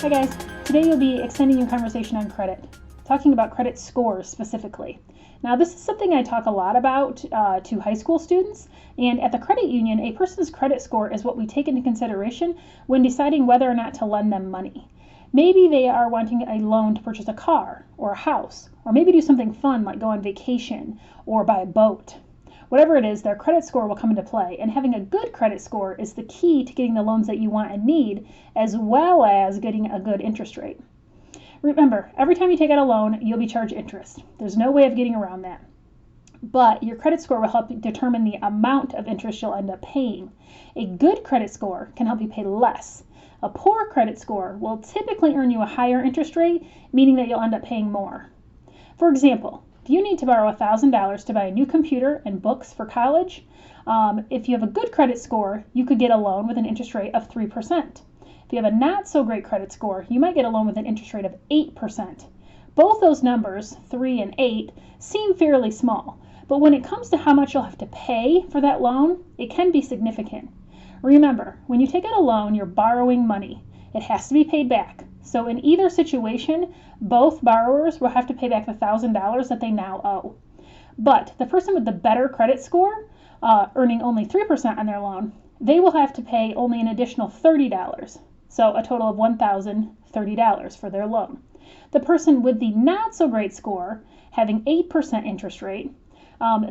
Hi guys, today you'll be extending your conversation on credit, talking about credit scores specifically. Now this is something I talk a lot about to high school students, and at the credit union, a person's credit score is what we take into consideration when deciding whether or not to lend them money. Maybe they are wanting a loan to purchase a car or a house, or maybe do something fun like go on vacation or buy a boat. Whatever it is, their credit score will come into play, and having a good credit score is the key to getting the loans that you want and need, as well as getting a good interest rate. Remember, every time you take out a loan, you'll be charged interest. There's no way of getting around that. But your credit score will help determine the amount of interest you'll end up paying. A good credit score can help you pay less. A poor credit score will typically earn you a higher interest rate, meaning that you'll end up paying more. For example, if you need to borrow $1,000 to buy a new computer and books for college, if you have a good credit score, you could get a loan with an interest rate of 3%. If you have a not so great credit score, you might get a loan with an interest rate of 8%. Both those numbers, 3 and 8, seem fairly small, but when it comes to how much you'll have to pay for that loan, it can be significant. Remember, when you take out a loan, you're borrowing money. It has to be paid back. So in either situation, both borrowers will have to pay back the $1,000 that they now owe. But the person with the better credit score, earning only 3% on their loan, they will have to pay only an additional $30. So a total of $1,030 for their loan. The person with the not so great score, having 8% interest rate,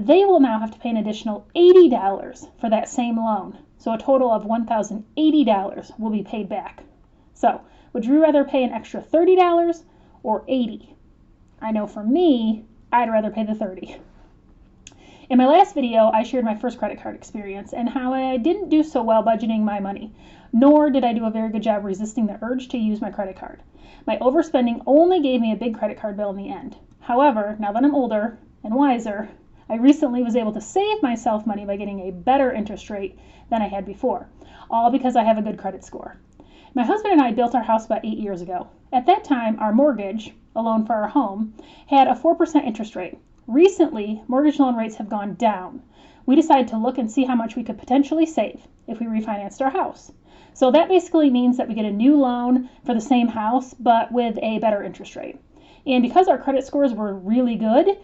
they will now have to pay an additional $80 for that same loan. So a total of $1,080 will be paid back. So would you rather pay an extra $30 or $80? I know for me, I'd rather pay the $30. In my last video, I shared my first credit card experience and how I didn't do so well budgeting my money, nor did I do a very good job resisting the urge to use my credit card. My overspending only gave me a big credit card bill in the end. However, now that I'm older and wiser, I recently was able to save myself money by getting a better interest rate than I had before, all because I have a good credit score. My husband and I built our house about 8 years ago. At that time, our mortgage, a loan for our home, had a 4% interest rate. Recently, mortgage loan rates have gone down. We decided to look and see how much we could potentially save if we refinanced our house. So that basically means that we get a new loan for the same house, but with a better interest rate. And because our credit scores were really good,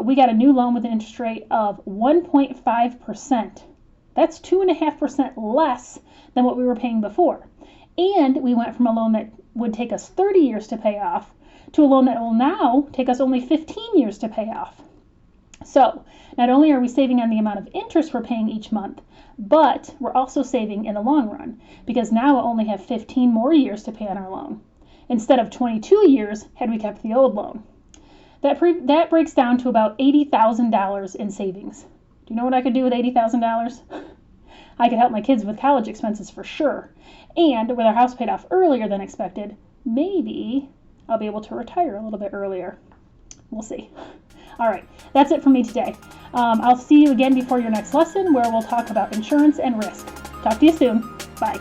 we got a new loan with an interest rate of 1.5%. That's 2.5% less than what we were paying before. And we went from a loan that would take us 30 years to pay off to a loan that will now take us only 15 years to pay off. So not only are we saving on the amount of interest we're paying each month, but we're also saving in the long run, because now we'll only have 15 more years to pay on our loan, instead of 22 years had we kept the old loan. That breaks down to about $80,000 in savings. Do you know what I could do with $80,000? I could help my kids with college expenses for sure. And with our house paid off earlier than expected, maybe I'll be able to retire a little bit earlier. We'll see. All right, that's it for me today. I'll see you again before your next lesson, where we'll talk about insurance and risk. Talk to you soon. Bye.